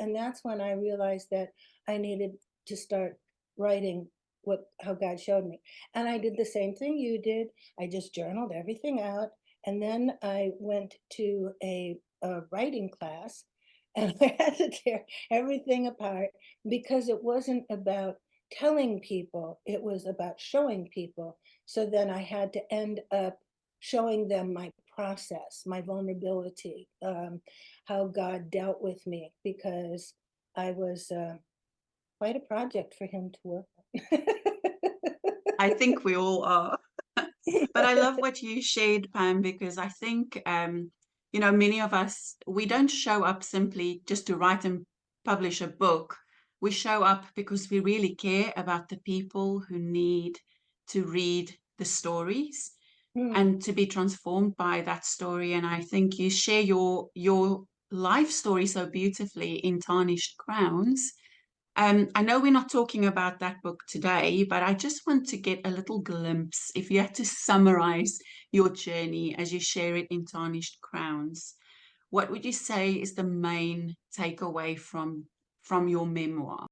and that's when I realized that I needed to start writing how God showed me. And I did the same thing you did. I just journaled everything out, and then I went to a writing class, and I had to tear everything apart because it wasn't about telling people, it was about showing people. So then I had to end up showing them my process, my vulnerability, how God dealt with me because I was quite a project for him to work on. I think we all are. But I love what you shared, Pam, because I think, many of us, we don't show up simply just to write and publish a book. We show up because we really care about the people who need to read the stories Hmm. and to be transformed by that story. And I think you share your life story so beautifully in Tarnished Crowns. I know we're not talking about that book today, but I just want to get a little glimpse. If you had to summarize your journey as you share it in Tarnished Crowns, what would you say is the main takeaway from your memoir?